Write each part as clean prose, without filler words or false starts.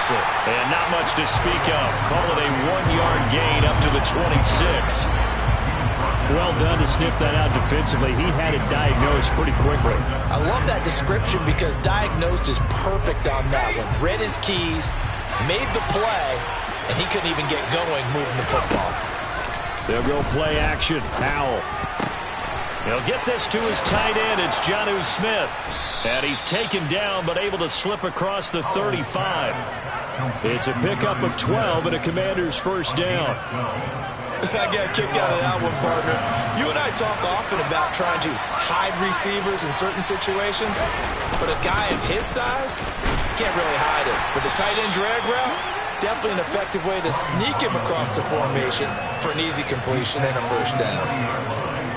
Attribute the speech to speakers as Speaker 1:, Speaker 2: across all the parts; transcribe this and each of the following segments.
Speaker 1: Robinson.
Speaker 2: And not much to speak of. Call it a 1-yard gain up to the 26.
Speaker 3: Well done to sniff that out defensively. He had it diagnosed pretty quickly.
Speaker 1: I love that description because diagnosed is perfect on that one. Read his keys, made the play, and he couldn't even get going moving the football.
Speaker 2: They'll go play action. Howell. He'll get this to his tight end. It's Jonnu Smith. And he's taken down but able to slip across the 35. It's a pickup of 12 and a Commander's first down.
Speaker 1: I got a kick out of that one, partner. You and I talk often about trying to hide receivers in certain situations, but a guy of his size can't really hide him. With the tight end drag route, definitely an effective way to sneak him across the formation for an easy completion and a first down.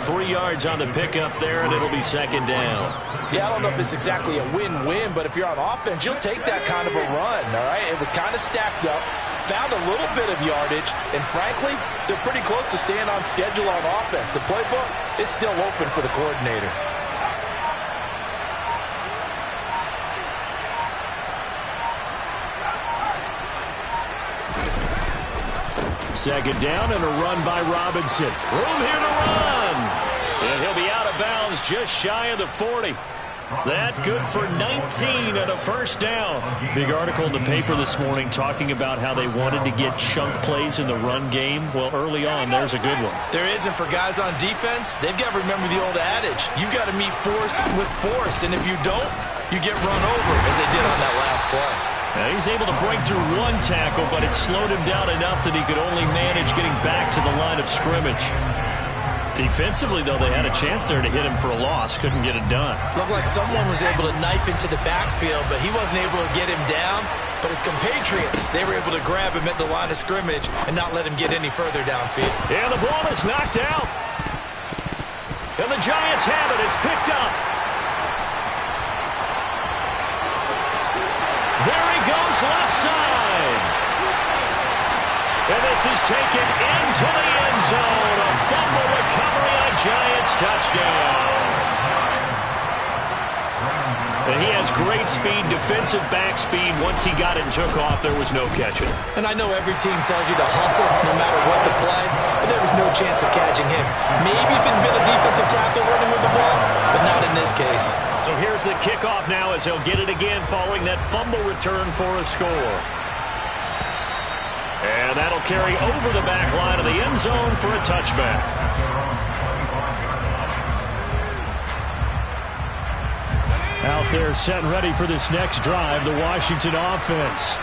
Speaker 2: 3 yards on the pickup there, and it'll be second down.
Speaker 1: Yeah, I don't know if it's exactly a win-win, but if you're on offense, you'll take that kind of a run, all right? It was kind of stacked up, found a little bit of yardage, and frankly, they're pretty close to staying on schedule on offense. The playbook is still open for the coordinator.
Speaker 2: Second down and a run by Robinson. Room here to run. And he'll be out of bounds just shy of the 40. That good for 19 and a first down.
Speaker 3: Big article in the paper this morning talking about how they wanted to get chunk plays in the run game. Well, early on, there's a good one.
Speaker 1: There isn't for guys on defense. They've got to remember the old adage. You got to meet force with force, and if you don't, you get run over, as they did on that last play.
Speaker 2: Now he's able to break through one tackle, but it slowed him down enough that he could only manage getting back to the line of scrimmage. Defensively, though, they had a chance there to hit him for a loss. Couldn't get it done.
Speaker 1: Looked like someone was able to knife into the backfield, but he wasn't able to get him down. But his compatriots, they were able to grab him at the line of scrimmage and not let him get any further downfield.
Speaker 2: And the ball is knocked out. And the Giants have it. It's picked up. There he goes, left side. And this is taken into the end zone. A fumble recovery on Giants touchdown. And he has great speed, defensive back speed. Once he got it and took off, there was no catching.
Speaker 1: And I know every team tells you to hustle no matter what the play, but there was no chance of catching him. Maybe if it had been a defensive tackle running with the ball, but not in this case.
Speaker 2: So here's the kickoff now as he'll get it again following that fumble return for a score. And that'll carry over the back line of the end zone for a touchback.
Speaker 3: Out there set and ready for this next drive, the Washington offense.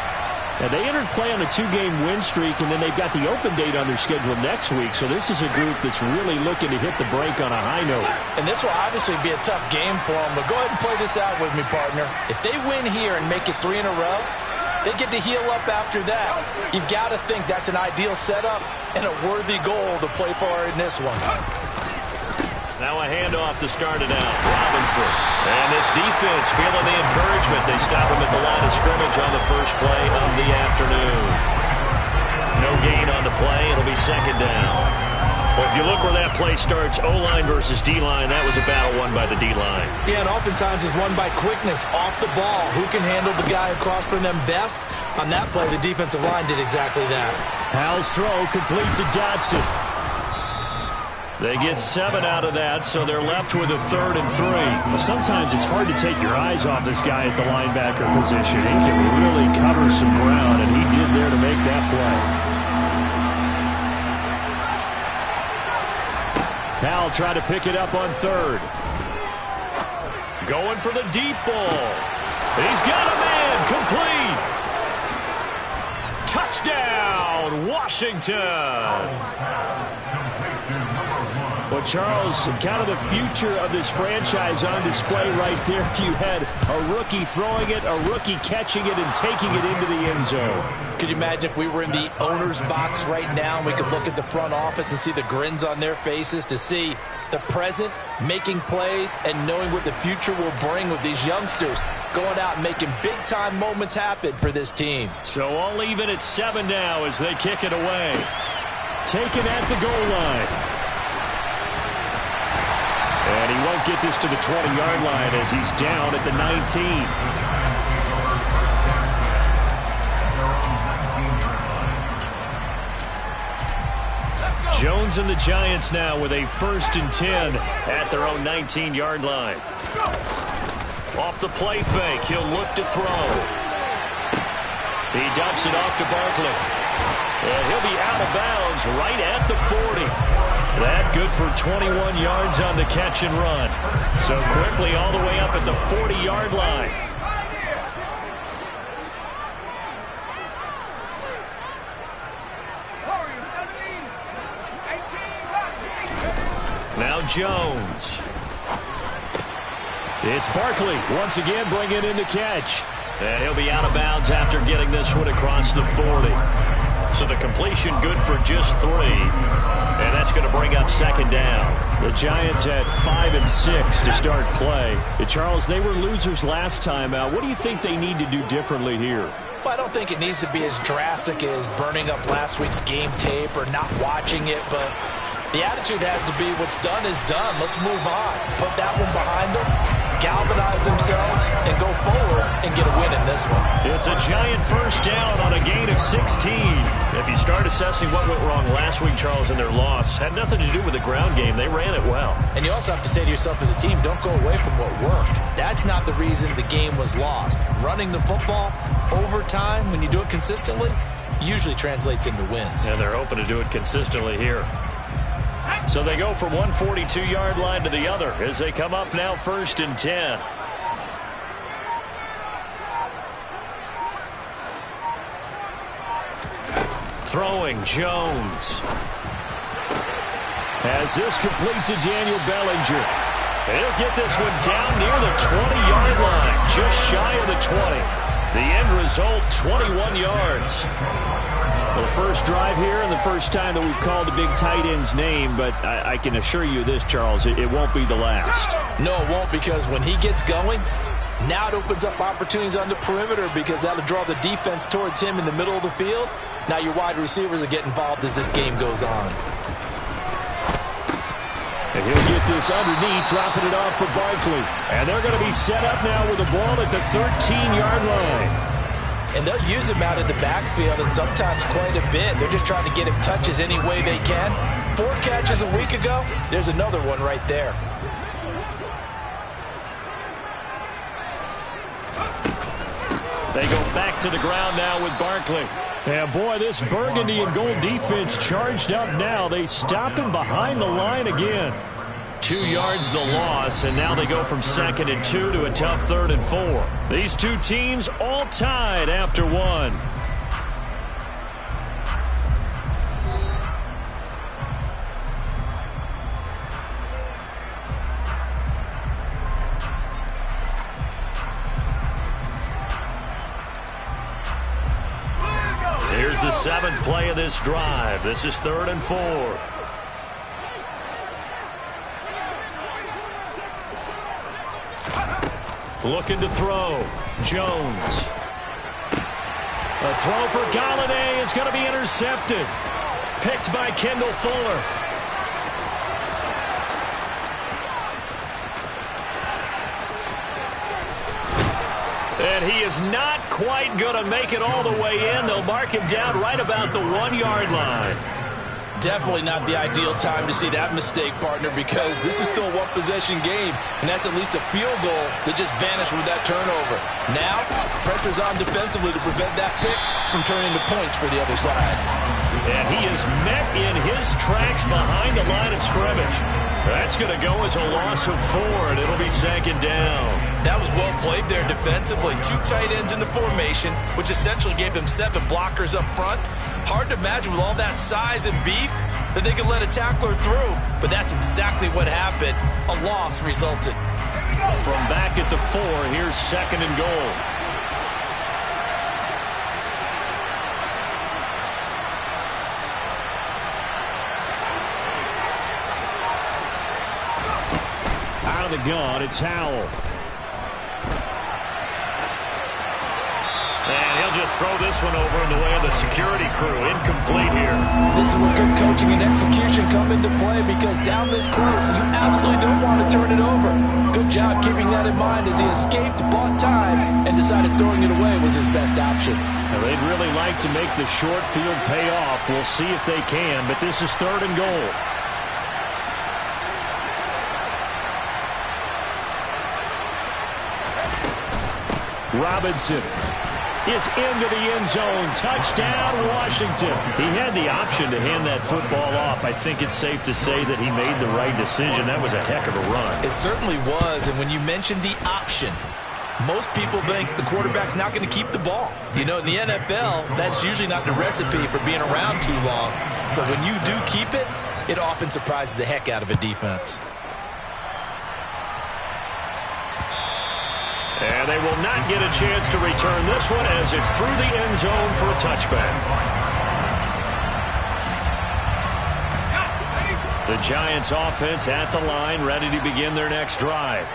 Speaker 3: Now, they entered play on a 2-game win streak, and then they've got the open date on their schedule next week. So this is a group that's really looking to hit the break on a high note.
Speaker 1: And this will obviously be a tough game for them, but go ahead and play this out with me, partner. If they win here and make it 3 in a row, they get to heal up after that. You've got to think that's an ideal setup and a worthy goal to play for in this one.
Speaker 2: Now a handoff to start it out. Robinson. And this defense feeling the encouragement. They stop him at the line of scrimmage on the first play of the afternoon. No gain on the play. It'll be second down. Well, if you look where that play starts, O-line versus D-line, that was a battle won by the D-line.
Speaker 1: Yeah, and oftentimes it's won by quickness off the ball. Who can handle the guy across from them best? On that play, the defensive line did exactly that.
Speaker 3: Howell's throw complete to Dotson.
Speaker 2: They get 7 out of that, so they're left with a 3rd and 3.
Speaker 3: Well, sometimes it's hard to take your eyes off this guy at the linebacker position. He can really cover some ground, and he did there to make that play. Howell tried to pick it up on 3rd.
Speaker 2: Going for the deep ball. He's got a man. Complete. Touchdown, Washington.
Speaker 3: Well, Charles, kind of the future of this franchise on display right there. You had a rookie throwing it, a rookie catching it, and taking it into the end zone.
Speaker 1: Could you imagine if we were in the owner's box right now and we could look at the front office and see the grins on their faces to see the present making plays and knowing what the future will bring with these youngsters going out and making big-time moments happen for this team.
Speaker 2: So all even at 7 now as they kick it away.
Speaker 3: Taken at the goal line.
Speaker 2: And he won't get this to the 20-yard line as he's down at the 19.
Speaker 3: Jones and the Giants now with a 1st and 10 at their own 19-yard line. Off the play fake, he'll look to throw. He dumps it off to Barkley. And he'll be out of bounds right at the 40. That good for 21 yards on the catch and run. So quickly all the way up at the 40-yard line. Now Jones. It's Barkley once again bringing in the catch. And he'll be out of bounds after getting this one across the 40. So the completion good for just 3. And that's going to bring up 2nd down. The Giants had 5 and 6 to start play. And Charles, they were losers last time out. What do you think they need to do differently here?
Speaker 1: Well, I don't think it needs to be as drastic as burning up last week's game tape or not watching it, but the attitude has to be what's done is done. Let's move on. Put that one behind them, galvanize themselves, and go forward and get a win in this one.
Speaker 3: It's a Giant 1st down on a gain of 16. If you start assessing what went wrong last week, Charles, in their loss, had nothing to do with the ground game. They ran it well. And you also have to say to yourself as a team, don't go away from what worked. That's not the reason the game was lost. Running the football over time, when you do it consistently, usually translates into wins. And they're hoping to do it consistently here. So they go from one 42-yard line to the other as they come up now 1st and 10. Throwing Jones. Has this complete to Daniel Bellinger. He'll get this one down near the 20-yard line, just shy of the 20. The end result, 21 yards. The first drive here and the first time that we've called a big tight end's name, but I can assure you this, Charles, it won't be the last. No, it won't, because when he gets going, now it opens up opportunities on the perimeter because that'll draw the defense towards him in the middle of the field. Now your wide receivers will get involved as this game goes on. And he'll get this underneath, dropping it off for Barkley. And they're going to be set up now with the ball at the 13-yard line. And they'll use him out in the backfield, and sometimes quite a bit. They're just trying to get him touches any way they can. 4 catches a week ago. There's another one right there. They go back to the ground now with Barkley. And boy, this burgundy and gold defense charged up now. They stop him behind the line again. 2 yards the loss, and now they go from 2nd and 2 to a tough 3rd and 4. These two teams all tied after 1. Here's the 7th play of this drive. This is 3rd and 4. Looking to throw. Jones. A throw for Galladay is going to be intercepted. Picked by Kendall Fuller. And he is not quite going to make it all the way in. They'll mark him down right about the 1-yard line. Definitely not the ideal time to see that mistake, partner, because this is still a one-possession game, and that's at least a field goal that just vanished with that turnover. Now, pressure's on defensively to prevent that pick from turning to points for the other side. And he is met in his tracks behind the line of scrimmage. That's going to go as a loss of 4, and it'll be 2nd down. That was well played there defensively. 2 tight ends in the formation, which essentially gave them 7 blockers up front. Hard to imagine with all that size and beef that they could let a tackler through. But that's exactly what happened. A loss resulted. From back at the 4, here's 2nd and goal. Out of the gun, it's Howell. And he'll just throw this one over in the way of the security crew. Incomplete here. This is where good coaching and execution come into play, because down this close, you absolutely don't want to turn it over. Good job keeping that in mind as he escaped, bought time, and decided throwing it away was his best option. Now, they'd really like to make the short field pay off. We'll see if they can, but this is 3rd and goal. Robinson is into the end zone. Touchdown, Washington. He had the option to hand that football off. I think it's safe to say that he made the right decision. That was a heck of a run.
Speaker 1: It certainly was, and when you mentioned the option, most people think the quarterback's not going to keep the ball. You know, in the NFL, that's usually not the recipe for being around too long. So when you do keep it, it often surprises the heck out of a defense.
Speaker 3: And they will not get a chance to return this one as it's through the end zone for a touchback. The Giants offense at the line, ready to begin their next drive.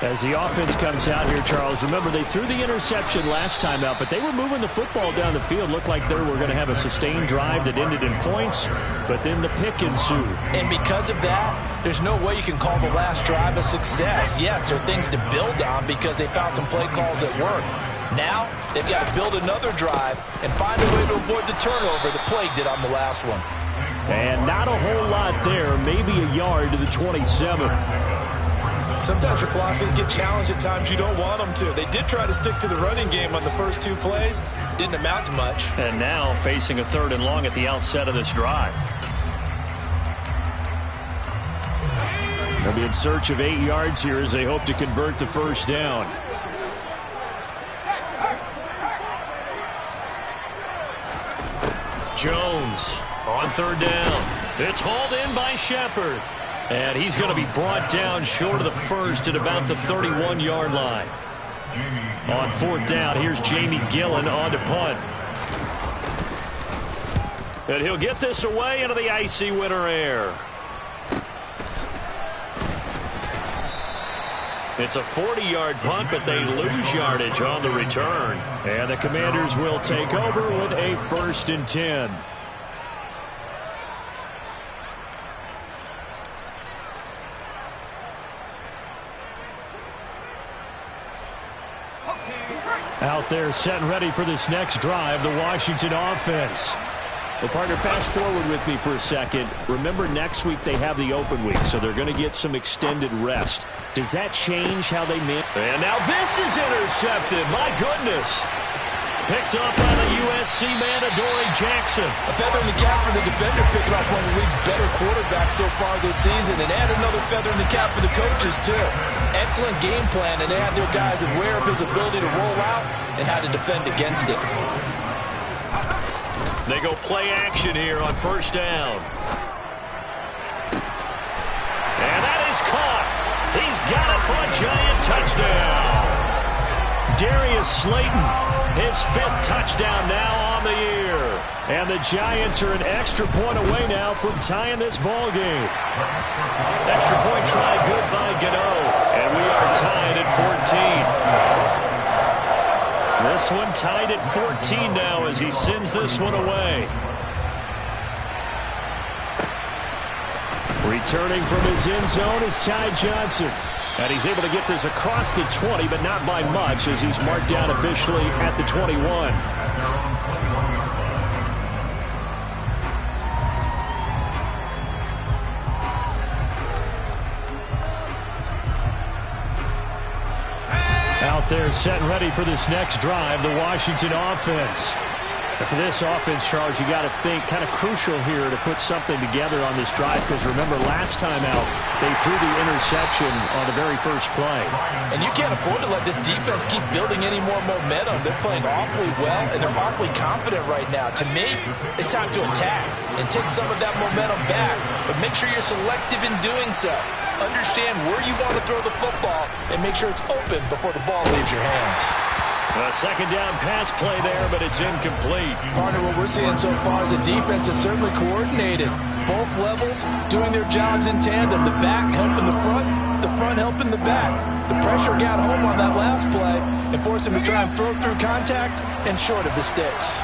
Speaker 3: As the offense comes out here, Charles, remember they threw the interception last time out, but they were moving the football down the field. Looked like they were going to have a sustained drive that ended in points, but then the pick ensued.
Speaker 1: And because of that, there's no way you can call the last drive a success. Yes, there are things to build on because they found some play calls that work. Now, they've got to build another drive and find a way to avoid the turnover the play did on the last one.
Speaker 3: And not a whole lot there, maybe a yard to the 27.
Speaker 1: Sometimes your philosophies get challenged at times you don't want them to. They did try to stick to the running game on the first 2 plays. Didn't amount to much.
Speaker 3: And now facing a 3rd and long at the outset of this drive. They'll be in search of 8 yards here as they hope to convert the first down. Jones on 3rd down. It's hauled in by Shepard. And he's going to be brought down short of the first at about the 31-yard line. On 4th down, here's Jamie Gillen on to punt. And he'll get this away into the icy winter air. It's a 40-yard punt, but they lose yardage on the return. And the Commanders will take over with a 1st and 10. Out there set and ready for this next drive, the Washington offense. Well, partner, fast forward with me for a second. Remember, next week they have the open week, so they're going to get some extended rest. Does that change how they manage? And now this is intercepted. My goodness. Picked up by the USC man, Adoree Jackson.
Speaker 1: A feather in the cap for the defender, picking up one of the league's better quarterbacks so far this season, and add another feather in the cap for the coaches, too. Excellent game plan, and they have their guys aware of his ability to roll out and how to defend against it.
Speaker 3: They go play action here on 1st down. And that is caught. He's got it for a Giant touchdown. Darius Slayton, his 5th touchdown now on the year. And the Giants are an extra point away now from tying this ball game. Extra point try good by Gano. And we are tied at 14. This one tied at 14 now as he sends this one away. Returning from his end zone is Ty Johnson. And he's able to get this across the 20, but not by much as he's marked down officially at the 21. Out there set and ready for this next drive, the Washington offense. And for this offense, Charles, you got to think kind of crucial here to put something together on this drive because remember last time out they threw the interception on the very first play.
Speaker 1: And you can't afford to let this defense keep building any more momentum. They're playing awfully well and they're awfully confident right now. To me, it's time to attack and take some of that momentum back, but make sure you're selective in doing so. Understand where you want to throw the football and make sure it's open before the ball leaves your hands.
Speaker 3: A 2nd down pass play there, but it's incomplete.
Speaker 1: Partner, what we're seeing so far is a defense that's certainly coordinated. Both levels doing their jobs in tandem. The back helping the front helping the back. The pressure got home on that last play and forced him to try and throw through contact and short of the sticks.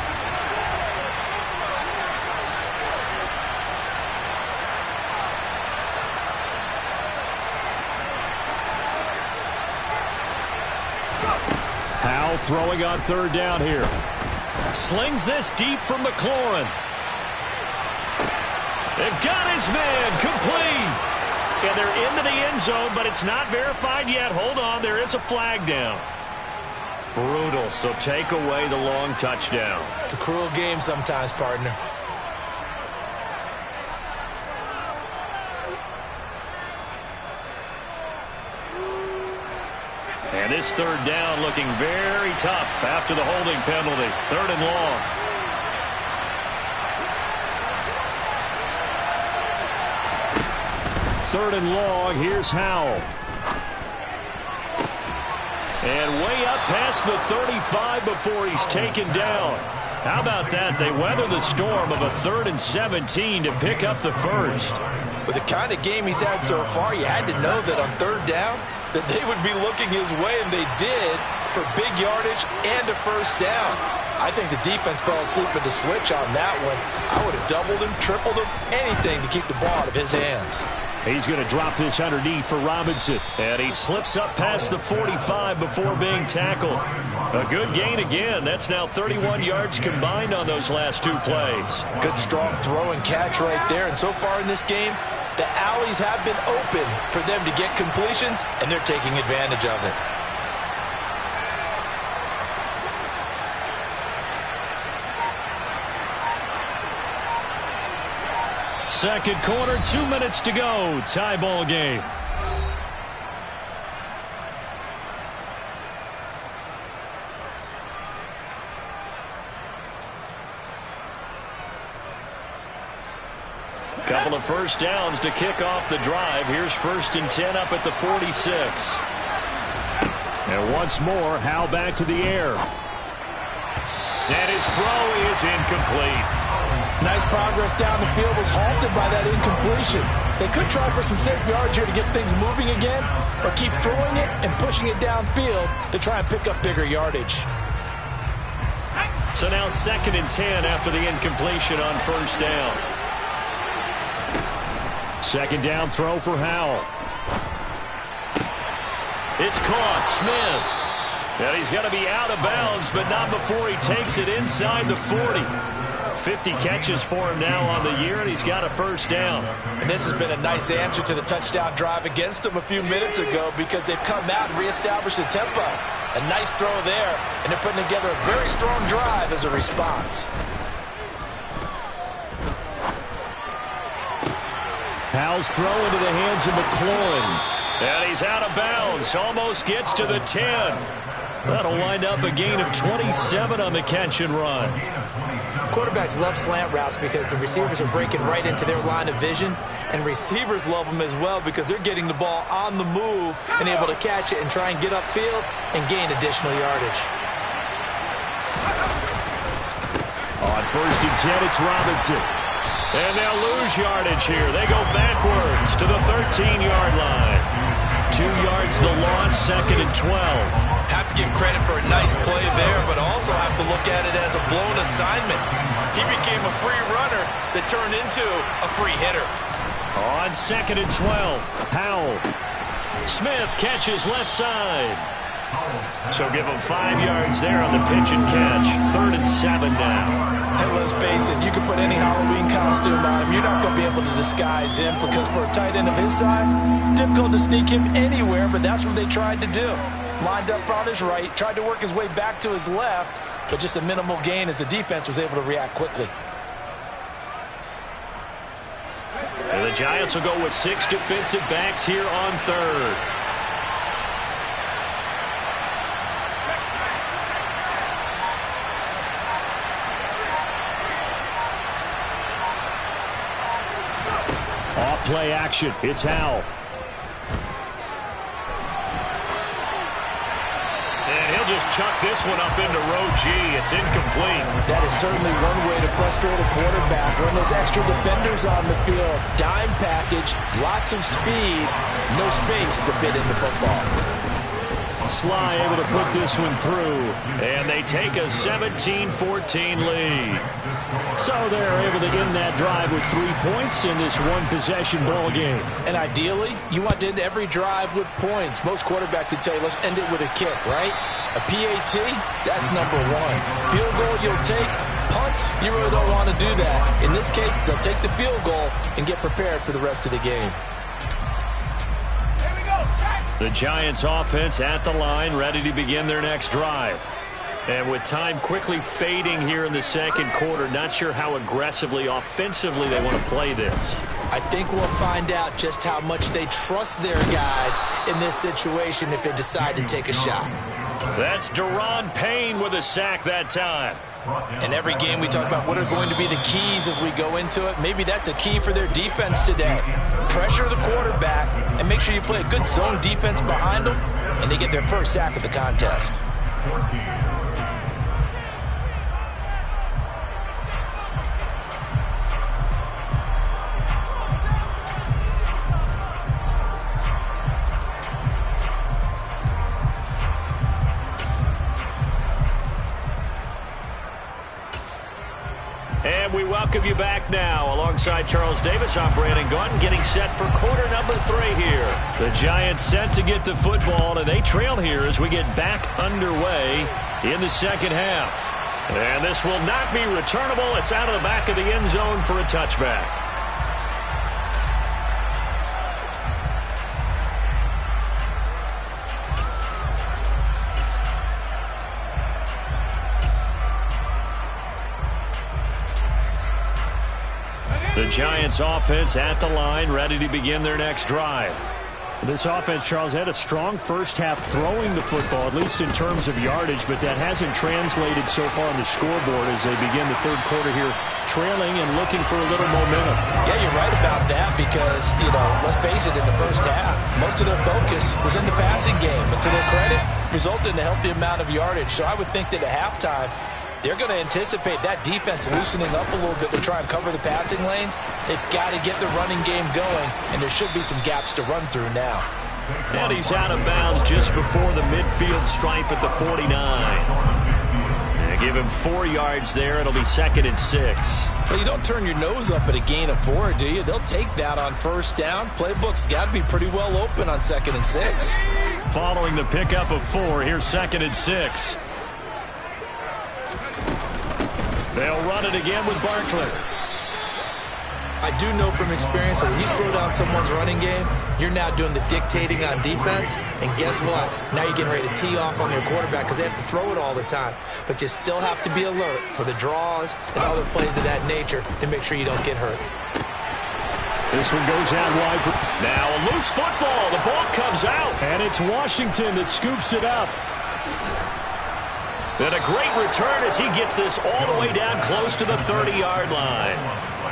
Speaker 3: Throwing on 3rd down here. Slings this deep from McLaurin. They've got his man complete. And they're into the end zone, but it's not verified yet. Hold on, there is a flag down. Brutal, so take away the long touchdown.
Speaker 1: It's a cruel game sometimes, partner.
Speaker 3: And this third down looking very tough after the holding penalty. 3rd and long. Third and long. Here's Howell. And way up past the 35 before he's taken down. How about that? They weather the storm of a 3rd and 17 to pick up the first.
Speaker 1: With the kind of game he's had so far, you had to know that on 3rd down, that they would be looking his way, and they did, for big yardage and a first down. I think the defense fell asleep at the switch on that one. I would have doubled him, tripled him, anything to keep the ball out of his hands.
Speaker 3: He's going to drop this underneath for Robinson. And he slips up past the 45 before being tackled. A good gain again. That's now 31 yards combined on those last 2 plays.
Speaker 1: Good strong throw and catch right there. And so far in this game, the alleys have been open for them to get completions, and they're taking advantage of it.
Speaker 3: Second quarter, 2 minutes to go. Tie ball game. Couple of first downs to kick off the drive. Here's 1st and 10 up at the 46. And once more, Howell back to the air. And his throw is incomplete.
Speaker 1: Nice progress down the field, was halted by that incompletion. They could try for some safe yards here to get things moving again, or keep throwing it and pushing it downfield to try and pick up bigger yardage.
Speaker 3: So now 2nd and 10 after the incompletion on first down. Second down throw for Howell. It's caught. Smith. And he's got to be out of bounds, but not before he takes it inside the 40. 50 catches for him now on the year, and he's got a first down.
Speaker 1: And this has been a nice answer to the touchdown drive against them a few minutes ago, because they've come out and reestablished the tempo. A nice throw there, and they're putting together a very strong drive as a response.
Speaker 3: Howell's throw into the hands of McLaurin. And he's out of bounds. Almost gets to the 10. That'll wind up a gain of 27 on the catch and run.
Speaker 1: Quarterbacks love slant routes because the receivers are breaking right into their line of vision, and receivers love them as well because they're getting the ball on the move and able to catch it and try and get upfield and gain additional yardage.
Speaker 3: On 1st and 10, it's Robinson. And they'll lose yardage here. They go backwards to the 13-yard line. 2 yards the loss, 2nd and 12.
Speaker 1: Have to give credit for a nice play there, but also have to look at it as a blown assignment. He became a free runner that turned into a free hitter.
Speaker 3: On 2nd and 12, Howell. Smith catches left side. So give him 5 yards there on the pitch and catch. 3rd and 7 now.
Speaker 1: And let's face it, you can put any Halloween costume on him. You're not going to be able to disguise him, because for a tight end of his size, difficult to sneak him anywhere, but that's what they tried to do. Lined up on his right, tried to work his way back to his left, but just a minimal gain as the defense was able to react quickly.
Speaker 3: And the Giants will go with 6 defensive backs here on 3rd. Off-play action. It's Howell. And he'll just chuck this one up into row G. It's incomplete.
Speaker 1: That is certainly one way to frustrate a quarterback. Run those extra defenders on the field. Dime package, lots of speed, no space to fit in the football.
Speaker 3: Sly able to put this one through.
Speaker 2: And they take a 17-14 lead.
Speaker 3: So they're able to end that drive with 3 points in this one-possession ball game.
Speaker 1: And ideally, you want to end every drive with points. Most quarterbacks would tell you, let's end it with a kick, right? A PAT, that's number one. Field goal, you'll take. Punts, you really don't want to do that. In this case, they'll take the field goal and get prepared for the rest of the game.
Speaker 2: The Giants offense at the line, ready to begin their next drive. And with time quickly fading here in the second quarter, not sure how aggressively, offensively they want to play this.
Speaker 1: I think we'll find out just how much they trust their guys in this situation if they decide to take a shot.
Speaker 2: That's Daron Payne with a sack that time.
Speaker 1: In every game we talk about what are going to be the keys as we go into it. Maybe that's a key for their defense today. Pressure the quarterback and make sure you play a good zone defense behind them, and they get their first sack of the contest.
Speaker 2: And we welcome you back now. Alongside Charles Davis, I'm Brandon Gaudin, getting set for quarter number 3 here. The Giants set to get the football, and they trail here as we get back underway in the second half. And this will not be returnable. It's out of the back of the end zone for a touchback. The Giants offense at the line, ready to begin their next drive.
Speaker 3: This offense, Charles, had a strong first half throwing the football, at least in terms of yardage, but that hasn't translated so far on the scoreboard as they begin the third quarter here, trailing and looking for a little momentum.
Speaker 1: Yeah, you're right about that because, let's face it, in the first half, most of their focus was in the passing game. And to their credit, resulted in a healthy amount of yardage. So I would think that at halftime, they're going to anticipate that defense loosening up a little bit to try and cover the passing lanes. They've got to get the running game going, and there should be some gaps to run through now.
Speaker 2: And he's out of bounds just before the midfield stripe at the 49. And give him 4 yards there. It'll be 2nd and 6.
Speaker 1: But you don't turn your nose up at a gain of 4, do you? They'll take that on first down. Playbook's got to be pretty well open on 2nd and 6.
Speaker 2: Following the pickup of 4, here's 2nd and 6. They'll run it again with Barkley.
Speaker 1: I do know from experience that when you slow down someone's running game, you're now doing the dictating on defense. And guess what? Now you're getting ready to tee off on their quarterback because they have to throw it all the time. But you still have to be alert for the draws and other plays of that nature to make sure you don't get hurt.
Speaker 3: This one goes out wide.
Speaker 2: Now a loose football. The ball comes out.
Speaker 3: And it's Washington that scoops it up.
Speaker 2: And a great return as he gets this all the way down close to the 30-yard line.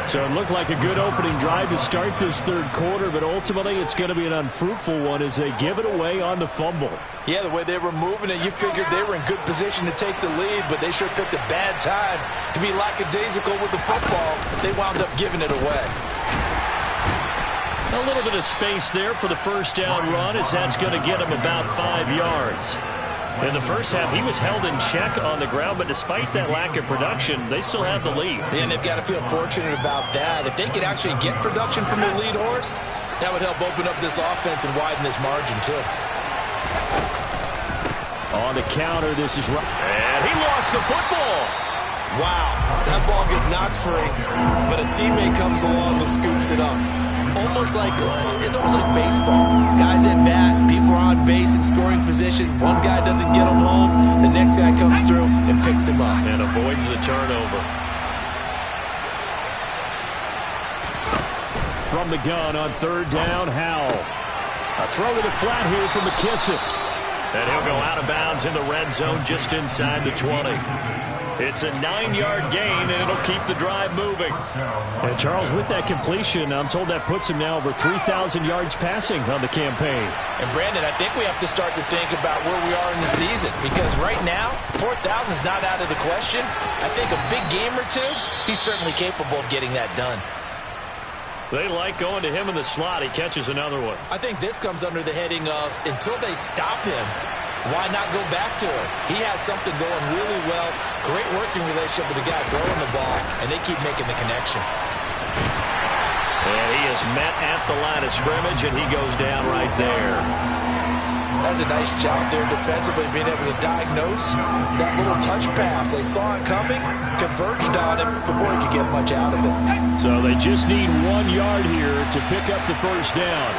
Speaker 3: So it looked like a good opening drive to start this third quarter, but ultimately it's going to be an unfruitful one as they give it away on the fumble.
Speaker 1: Yeah, the way they were moving it, you figured they were in good position to take the lead, but they sure picked a bad time to be lackadaisical with the football. They wound up giving it away.
Speaker 3: A little bit of space there for the first down run as that's going to get him about 5 yards.
Speaker 2: In the first half, he was held in check on the ground, but despite that lack of production, they still have the lead.
Speaker 1: And they've got to feel fortunate about that. If they could actually get production from their lead horse, that would help open up this offense and widen this margin, too.
Speaker 3: On the counter, this is right.
Speaker 2: And he lost the football.
Speaker 1: Wow, that ball gets knocked free, but a teammate comes along and scoops it up. It's almost like baseball. Guys at bat, people are on base in scoring position. One guy doesn't get him home. The next guy comes through and picks him up.
Speaker 2: And avoids the turnover.
Speaker 3: From the gun on third down, Howell. A throw to the flat here from McKissick.
Speaker 2: And he'll go out of bounds in the red zone just inside the 20. It's a 9-yard gain, and it'll keep the drive moving.
Speaker 3: And Charles, with that completion, I'm told that puts him now over 3,000 yards passing on the campaign.
Speaker 1: And Brandon, I think we have to start to think about where we are in the season, because right now, 4,000 is not out of the question. I think a big game or two, he's certainly capable of getting that done.
Speaker 2: They like going to him in the slot. He catches another one.
Speaker 1: I think this comes under the heading of, until they stop him, why not go back to it? He has something going really well. Great working relationship with the guy throwing the ball, and they keep making the connection.
Speaker 2: And he is met at the line of scrimmage, and he goes down right there.
Speaker 1: That's a nice job there defensively, being able to diagnose that little touch pass. They saw it coming, converged on him before he could get much out of it.
Speaker 3: So they just need 1 yard here to pick up the first down.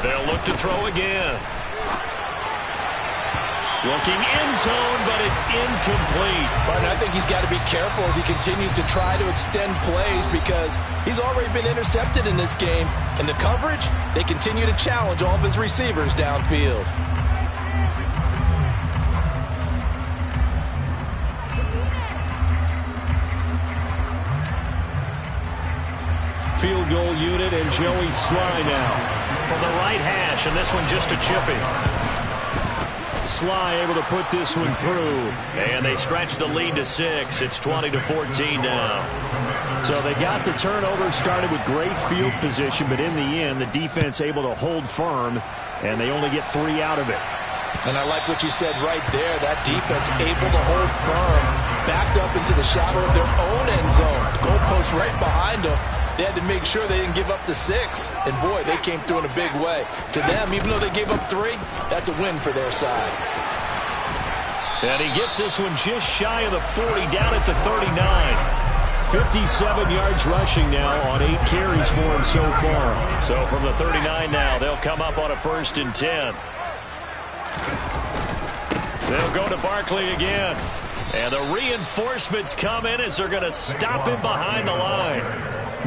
Speaker 2: They'll look to throw again. Looking end zone, but it's incomplete.
Speaker 1: But I think he's got to be careful as he continues to try to extend plays because he's already been intercepted in this game. And the coverage, they continue to challenge all of his receivers downfield.
Speaker 3: Field goal unit and Joey Sly now.
Speaker 2: From the right hash, and this one just a chippy.
Speaker 3: Sly able to put this one through.
Speaker 2: And they stretch the lead to 6. It's 20-14 now.
Speaker 3: So they got the turnover started with great field position, but in the end, the defense able to hold firm, and they only get 3 out of it.
Speaker 1: And I like what you said right there. That defense able to hold firm, backed up into the shadow of their own end zone. The goalpost right behind them. They had to make sure they didn't give up the 6. And, boy, they came through in a big way. To them, even though they gave up 3, that's a win for their side.
Speaker 2: And he gets this one just shy of the 40, down at the 39.
Speaker 3: 57 yards rushing now on 8 carries for him so far.
Speaker 2: So from the 39 now, they'll come up on a 1st and 10. They'll go to Barkley again. And the reinforcements come in as they're going to stop him behind the line.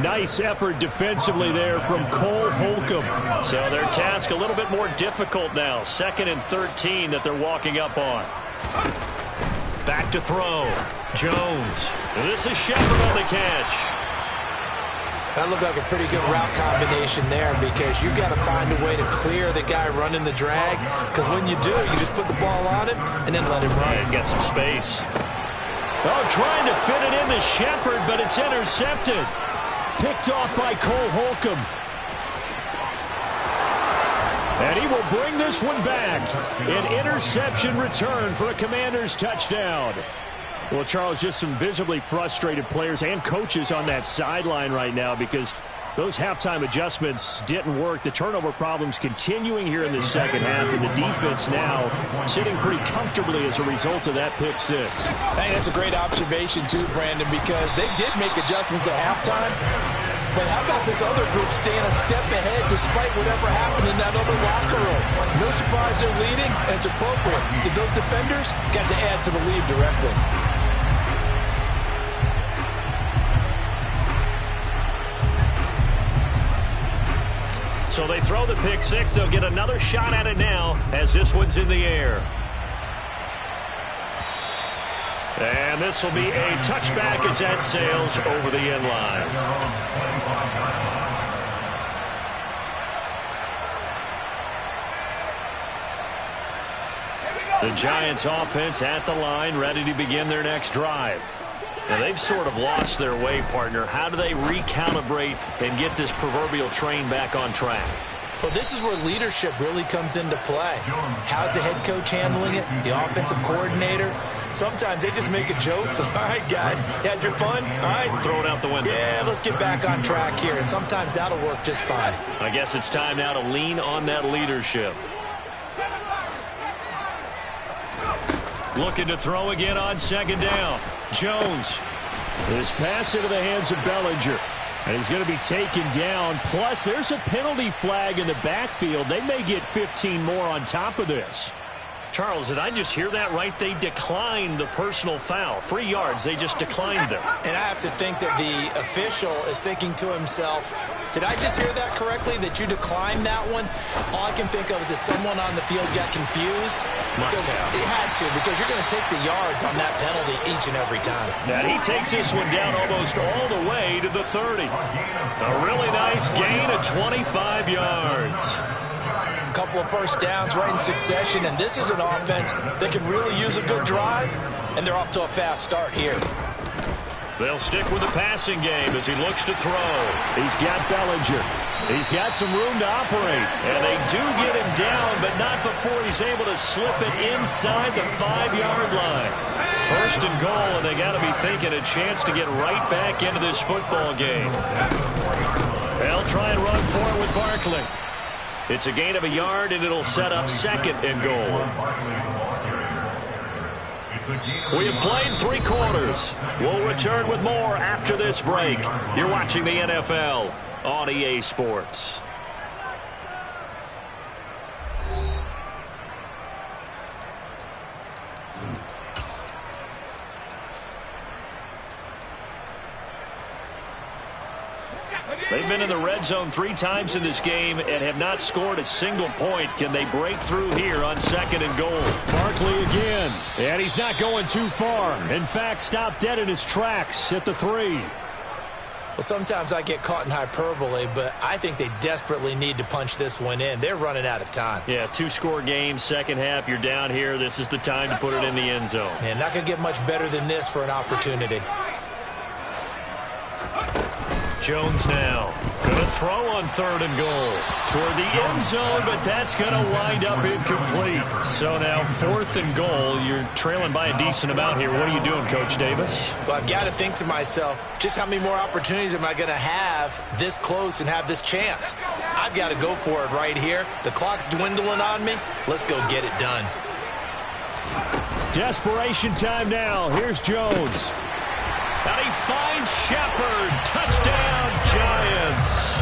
Speaker 3: Nice effort defensively there from Cole Holcomb.
Speaker 2: So their task a little bit more difficult now. 2nd and 13 that they're walking up on. Back to throw. Jones. This is Shepard on the catch.
Speaker 1: That looked like a pretty good route combination there because you've got to find a way to clear the guy running the drag. Because when you do, you just put the ball on him and then let him run.
Speaker 2: Yeah, he's got some space.
Speaker 3: Oh, trying to fit it into Shepard, but it's intercepted. Picked off by Cole Holcomb. And he will bring this one back. An interception return for a Commanders touchdown. Well, Charles, just some visibly frustrated players and coaches on that sideline right now because those halftime adjustments didn't work. The turnover problems continuing here in the second half, and the defense now sitting pretty comfortably as a result of that pick 6.
Speaker 1: I think that's a great observation, too, Brandon, because they did make adjustments at halftime. But how about this other group staying a step ahead despite whatever happened in that other locker room? No surprise they're leading, and it's appropriate. Those defenders got to add to the lead directly.
Speaker 2: So they throw the pick 6. They'll get another shot at it now as this one's in the air. And this will be a touchback as that sails over the end line. The Giants offense at the line, ready to begin their next drive. Now, they've sort of lost their way, partner. How do they recalibrate and get this proverbial train back on track?
Speaker 1: Well, this is where leadership really comes into play. How's the head coach handling it? The offensive coordinator? Sometimes they just make a joke. All right, guys, had your fun? All right.
Speaker 2: Throw it out the window.
Speaker 1: Yeah, let's get back on track here. And sometimes that'll work just fine.
Speaker 2: I guess it's time now to lean on that leadership. Looking to throw again on 2nd down. Jones.
Speaker 3: This pass into the hands of Bellinger. And he's going to be taken down. Plus, there's a penalty flag in the backfield. They may get 15 more on top of this.
Speaker 2: Charles, did I just hear that right? They declined the personal foul. 3 yards, they just declined them.
Speaker 1: And I have to think that the official is thinking to himself, did I just hear that correctly, that you declined that one? All I can think of is that someone on the field got confused. Because it had to, because you're going to take the yards on that penalty each and every time.
Speaker 2: And he takes this one down almost all the way to the 30. A really nice gain of 25 yards.
Speaker 1: A couple of first downs right in succession, and this is an offense that can really use a good drive, and they're off to a fast start here.
Speaker 2: They'll stick with the passing game as he looks to throw.
Speaker 3: He's got Bellinger. He's got some room to operate.
Speaker 2: And they do get him down, but not before he's able to slip it inside the 5-yard line. First and goal, and they got to be thinking a chance to get right back into this football game. They'll try and run for it with Barkley. It's a gain of a yard, and it'll set up second and goal. We have played 3 quarters. We'll return with more after this break. You're watching the NFL on EA Sports. They've been in the red zone 3 times in this game and have not scored a single point. Can they break through here on second and goal?
Speaker 3: Barkley again, and he's not going too far. In fact, stopped dead in his tracks at the 3.
Speaker 1: Well, sometimes I get caught in hyperbole, but I think they desperately need to punch this one in. They're running out of time.
Speaker 2: Yeah, 2-score game, second half, you're down here. This is the time to put it in the end zone.
Speaker 1: Man, not going to get much better than this for an opportunity.
Speaker 2: Jones now going to throw on third and goal toward the end zone, but that's going to wind up incomplete. So now 4th and goal. You're trailing by a decent amount here. What are you doing, Coach Davis?
Speaker 1: Well, I've got to think to myself, just how many more opportunities am I going to have this close and have this chance? I've got to go for it right here. The clock's dwindling on me. Let's go get it done.
Speaker 3: Desperation time now. Here's Jones.
Speaker 2: And he finds Shepard. Touchdown, Giants.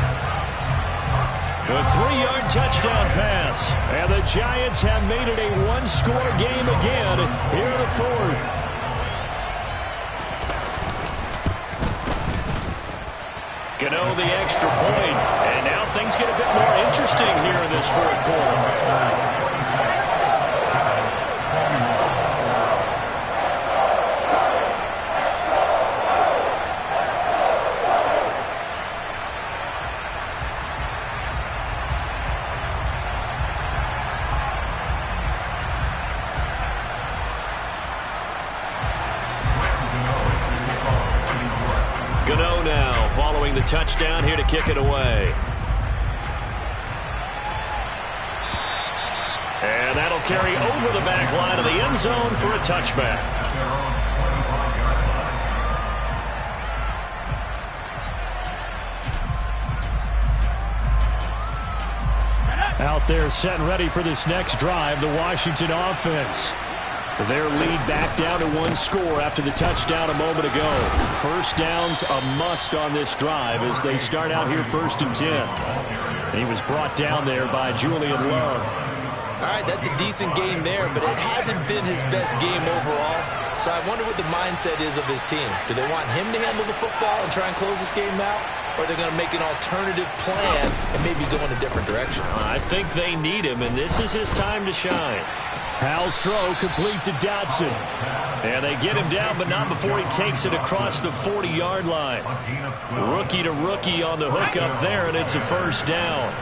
Speaker 2: A 3-yard touchdown pass.
Speaker 3: And the Giants have made it a 1-score game again here in the 4th.
Speaker 2: Gano the extra point. And now things get a bit more interesting here in this 4th quarter. Gano now following the touchdown here to kick it away. And that'll carry over the back line of the end zone for a touchback.
Speaker 3: Out there set and ready for this next drive, the Washington offense. Their lead back down to 1 score after the touchdown a moment ago. First down's a must on this drive as they start out here 1st and 10. He was brought down there by Julian Love.
Speaker 1: All right, that's a decent game there, but it hasn't been his best game overall. So I wonder what the mindset is of his team. Do they want him to handle the football and try and close this game out? Or are they going to make an alternative plan and maybe go in a different direction?
Speaker 2: I think they need him, and this is his time to shine.
Speaker 3: Howell's throw complete to Dotson.
Speaker 2: And they get him down, but not before he takes it across the 40-yard line. Rookie to rookie on the hook up there, and it's a first down.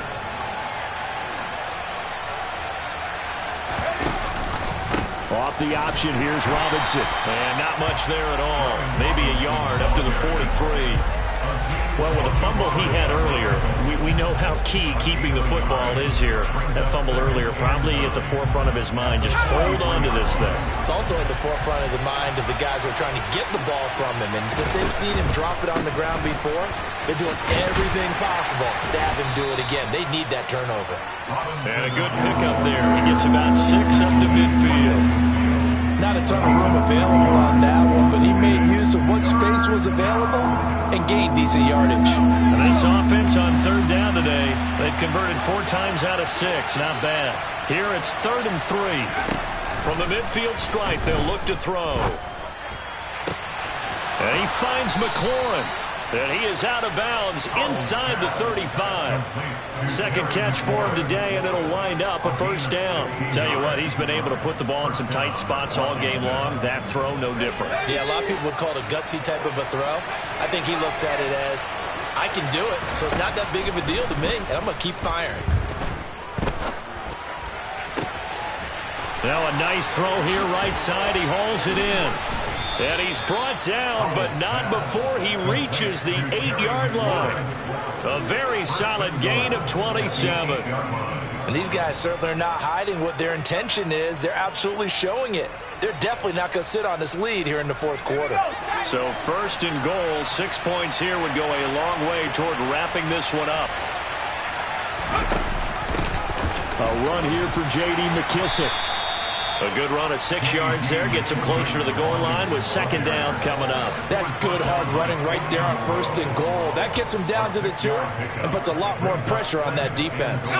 Speaker 3: Off the option, here's Robinson.
Speaker 2: And not much there at all. Maybe a yard up to the 43. Well, with the fumble he had earlier, we know how key keeping the football is here. That fumble earlier probably at the forefront of his mind. Just hold on to this thing.
Speaker 1: It's also at the forefront of the mind of the guys who are trying to get the ball from him. And since they've seen him drop it on the ground before, they're doing everything possible to have him do it again. They need that turnover.
Speaker 2: And a good pickup there. He gets about 6 up to midfield.
Speaker 4: Not a ton of room available on that one, but he made use of what space was available and gained decent yardage.
Speaker 2: And this offense on 3rd down today, they've converted 4 times out of 6. Not bad. Here it's 3rd and 3. From the midfield stripe, they'll look to throw. And he finds McLaurin. And he is out of bounds inside the 35. Second catch for him today, and it'll wind up a first down. Tell you what, he's been able to put the ball in some tight spots all game long. That throw, no different.
Speaker 1: Yeah, a lot of people would call it a gutsy type of a throw. I think he looks at it as, I can do it, so it's not that big of a deal to me, and I'm going to keep firing.
Speaker 3: Now a nice throw here right side. He hauls it in. And he's brought down, but not before he reaches the 8-yard line. A very solid gain of 27.
Speaker 1: And these guys certainly are not hiding what their intention is. They're absolutely showing it. They're definitely not going to sit on this lead here in the fourth quarter.
Speaker 3: So 1st and goal, 6 points here would go a long way toward wrapping this one up. A run here for J.D. McKissick. A good run of 6 yards there. Gets him closer to the goal line with 2nd down coming up.
Speaker 1: That's good hard running right there on 1st and goal. That gets him down to the 2 and puts a lot more pressure on that defense.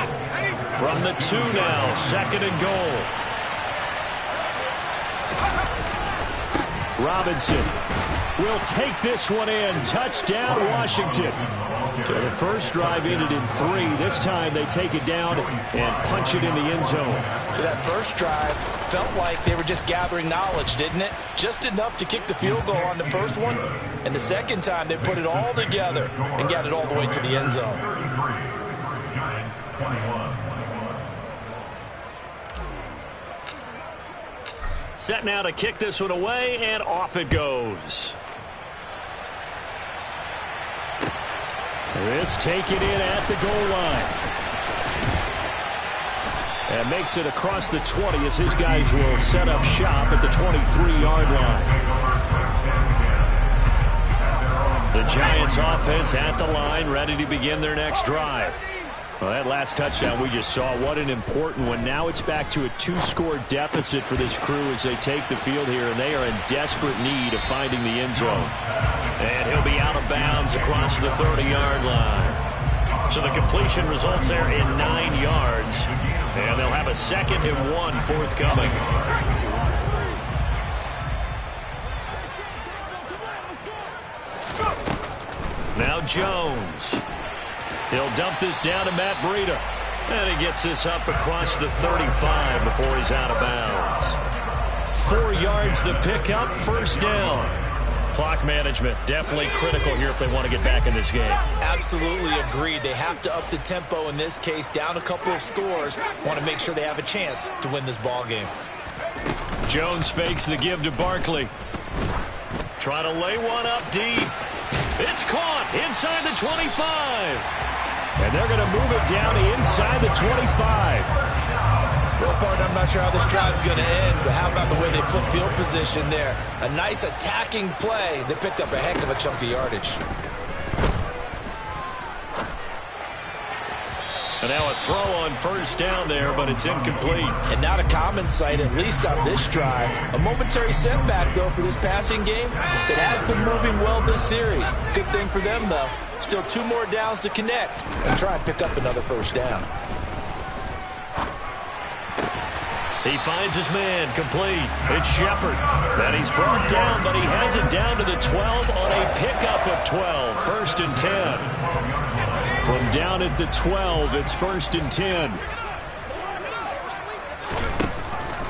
Speaker 3: From the 2 now, 2nd and goal. Robinson will take this one in. Touchdown, Washington. So the first drive ended in 3. This time they take it down and punch it in the end zone.
Speaker 1: So that first drive felt like they were just gathering knowledge, didn't it? Just enough to kick the field goal on the first one. And the second time they put it all together and got it all the way to the end zone.
Speaker 3: Set now to kick this one away, and off it goes. This taken in at the goal line. And makes it across the 20 as his guys will set up shop at the 23-yard line. The Giants offense at the line, ready to begin their next drive. Well, that last touchdown we just saw, what an important one. Now it's back to a 2-score deficit for this crew as they take the field here, and they are in desperate need of finding the end zone. And he'll be out of bounds across the 30-yard line. So the completion results there in 9 yards, and they'll have a 2nd and 1 forthcoming. Now Jones. He'll dump this down to Matt Breida. And he gets this up across the 35 before he's out of bounds. 4 yards the pickup, 1st down. Clock management definitely critical here if they want to get back in this game.
Speaker 1: Absolutely agreed. They have to up the tempo in this case, down a couple of scores. Want to make sure they have a chance to win this ball game.
Speaker 3: Jones fakes the give to Barkley. Trying to lay one up deep. It's caught inside the 25. And they're going to move it down inside the 25.
Speaker 1: Well, partner, I'm not sure how this drive's going to end, but how about the way they flip field position there? A nice attacking play. They picked up a heck of a chunk of yardage.
Speaker 3: And now a throw on 1st down there, but it's incomplete.
Speaker 1: And not a common sight, at least on this drive. A momentary setback, though, for this passing game. It has been moving well this series. Good thing for them, though. Still 2 more downs to connect and try and pick up another 1st down.
Speaker 3: He finds his man, complete. It's Shepard. And he's brought down, but he has it down to the 12 on a pickup of 12. 1st and 10. From down at the 12, it's 1st and 10.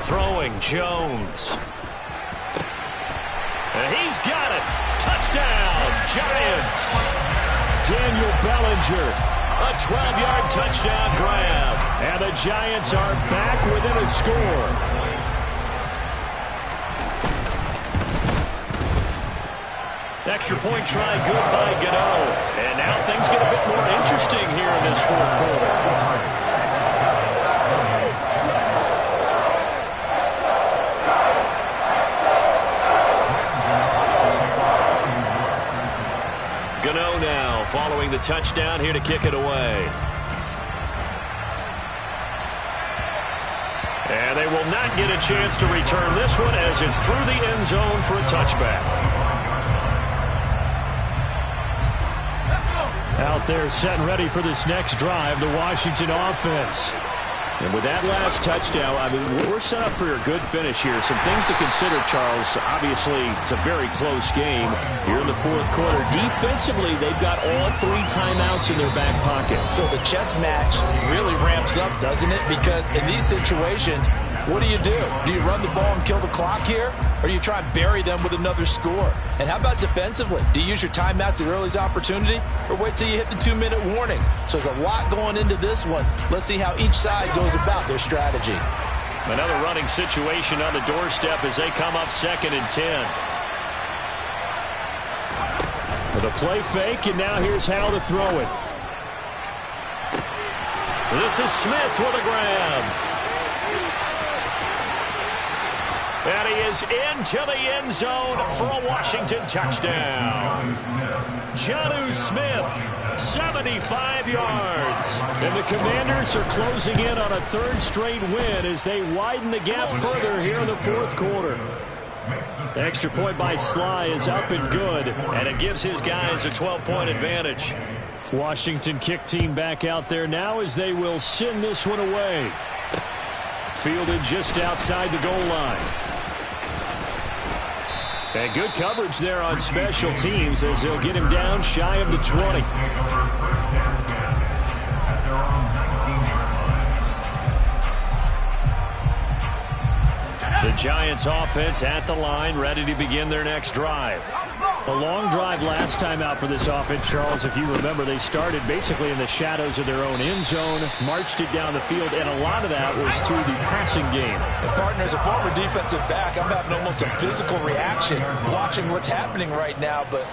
Speaker 3: Throwing Jones. And he's got it. Touchdown, Giants. Daniel Bellinger, a 12-yard touchdown grab. And the Giants are back within a score. Extra point try good by Gano. And now things get a bit more interesting here in this 4th quarter. Gano now following the touchdown here to kick it away. And they will not get a chance to return this one as it's through the end zone for a touchback. Out there set and ready for this next drive, the Washington offense. And with that last touchdown, I mean, we're set up for a good finish here. Some things to consider, Charles. Obviously, it's a very close game here in the 4th quarter. Defensively, they've got all 3 timeouts in their back pocket.
Speaker 1: So the chess match really ramps up, doesn't it? Because in these situations, what do? Do you run the ball and kill the clock here? Or do you try and bury them with another score? And how about defensively? Do you use your timeouts at early's opportunity? Or wait till you hit the 2-minute warning? So there's a lot going into this one. Let's see how each side goes about their strategy.
Speaker 3: Another running situation on the doorstep as they come up 2nd and 10. The play fake, and now here's how to throw it. This is Smith with a grab. And he is into the end zone for a Washington touchdown. Jonnu Smith, 75 yards. And the Commanders are closing in on a third straight win as they widen the gap further here in the fourth quarter. The extra point by Sly is up and good, and it gives his guys a 12-point advantage. Washington kick team back out there now as they will send this one away. Fielded just outside the goal line. And good coverage there on special teams as they'll get him down shy of the 20. The Giants offense at the line, ready to begin their next drive. A long drive last time out for this offense, Charles. If you remember, they started basically in the shadows of their own end zone, marched it down the field, and a lot of that was through the passing game.
Speaker 4: And partner, as a former defensive back, I'm having almost a physical reaction watching what's happening right now. But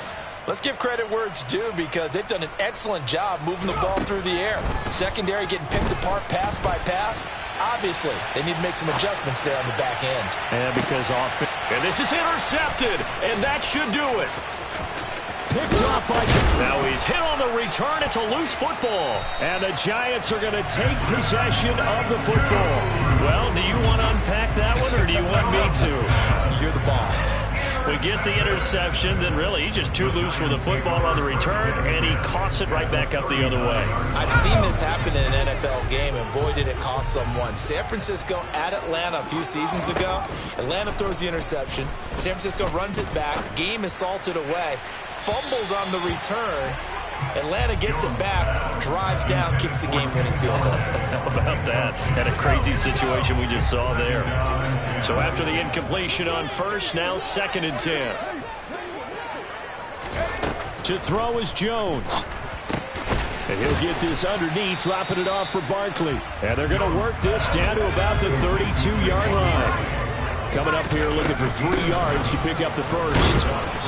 Speaker 4: let's give credit where it's due because they've done an excellent job moving the ball through the air. Secondary getting picked apart pass by pass. Obviously, they need to make some adjustments there on the back end.
Speaker 3: And because offense.
Speaker 2: And this is intercepted, and that should do it.
Speaker 3: Picked up by.
Speaker 2: Now he's hit on the return. It's a loose football.
Speaker 3: And the Giants are going to take possession of the football.
Speaker 2: Well, do you want to unpack that one, or do you want me to?
Speaker 1: You're the boss.
Speaker 2: We get the interception, then really he's just too loose with the football on the return, and he coughs it right back up the other way.
Speaker 1: I've seen this happen in an NFL game, and boy, did it cost someone. San Francisco at Atlanta a few seasons ago. Atlanta throws the interception. San Francisco runs it back. Game is salted away. Fumbles on the return. Atlanta gets it back, drives down, kicks the game-winning field goal.
Speaker 2: How about that? And a crazy situation we just saw there. So after the incompletion on first, now 2nd and 10.
Speaker 3: To throw is Jones. And he'll get this underneath, dropping it off for Barkley. And they're going to work this down to about the 32-yard line. Coming up here looking for 3 yards to pick up the first.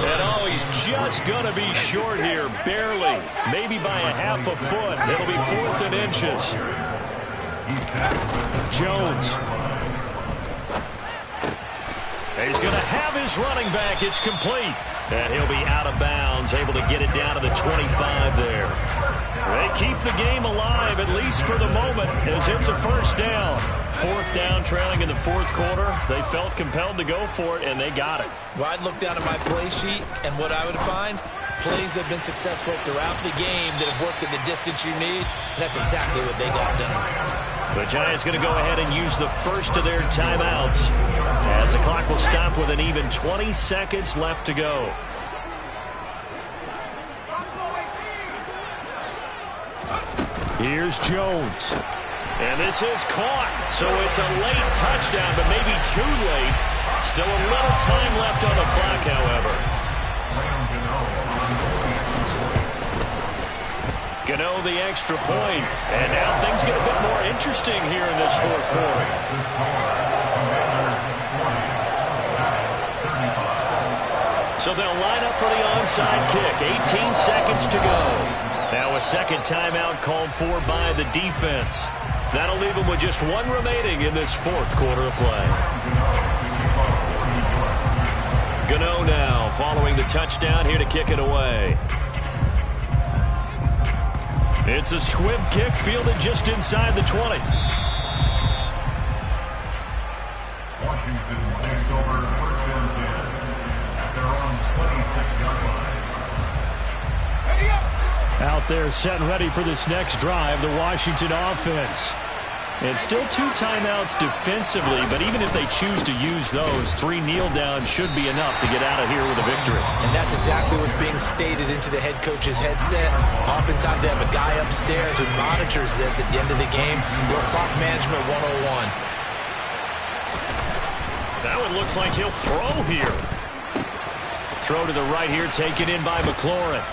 Speaker 2: And oh, he's just going to be short here, barely. Maybe by a half a foot. It'll be 4th and inches.
Speaker 3: Jones.
Speaker 2: And he's going to have his running back. It's complete. And he'll be out of bounds, able to get it down to the 25 there. They keep the game alive, at least for the moment, as it's a first down. 4th down, trailing in the fourth quarter. They felt compelled to go for it, and they got it.
Speaker 1: Well, I'd look down at my play sheet, and what I would find, plays have been successful throughout the game that have worked at the distance you need. That's exactly what they got done.
Speaker 2: The Giants going to go ahead and use the first of their timeouts as the clock will stop with an even 20 seconds left to go.
Speaker 3: Here's Jones.
Speaker 2: And this is caught. So it's a late touchdown, but maybe too late. Still a little time left on the clock, however. Gano the extra point. And now things get a bit more interesting here in this fourth quarter. So they'll line up for the onside kick. 18 seconds to go. Now a second timeout called for by the defense. That'll leave them with just one remaining in this fourth quarter of play. Gano now following the touchdown here to kick it away. It's a squib kick fielded just inside the 20.
Speaker 5: Washington takes over 1st and 10 at their own 26-yard line.
Speaker 3: Out there set and ready for this next drive, the Washington offense. And still 2 timeouts defensively, but even if they choose to use those, 3 kneel downs should be enough to get out of here with a victory.
Speaker 1: And that's exactly what's being stated into the head coach's headset. Oftentimes they have a guy upstairs who monitors this at the end of the game. Little clock management 101.
Speaker 2: That one looks like he'll throw here.
Speaker 3: Throw to the right here, taken in by McLaurin.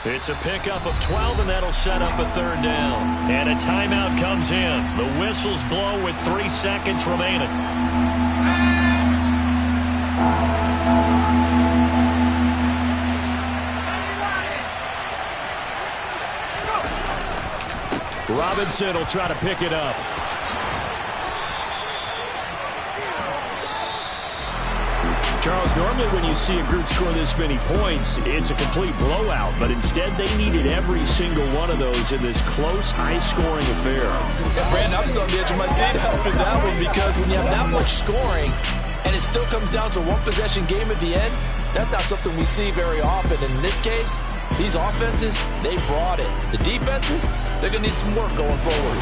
Speaker 2: It's a pickup of 12, and that'll set up a 3rd down.
Speaker 3: And a timeout comes in. The whistles blow with 3 seconds remaining. Robinson will try to pick it up. Charles, normally when you see a group score this many points, it's a complete blowout. But instead, they needed every single one of those in this close, high-scoring affair.
Speaker 4: Yeah, Brandon, I'm still on the edge of my seat after that one because when you have that much scoring and it still comes down to a one-possession game at the end, that's not something we see very often. And in this case, these offenses, they brought it. The defenses, they're going to need some work going forward.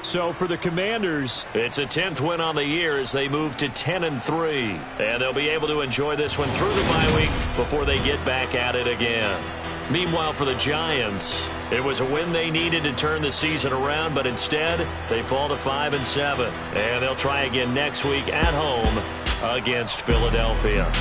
Speaker 3: So for the Commanders,
Speaker 2: it's a 10th win on the year as they move to 10-3. And they'll be able to enjoy this one through the bye week before they get back at it again. Meanwhile, for the Giants, it was a win they needed to turn the season around, but instead they fall to 5-7. And they'll try again next week at home against Philadelphia.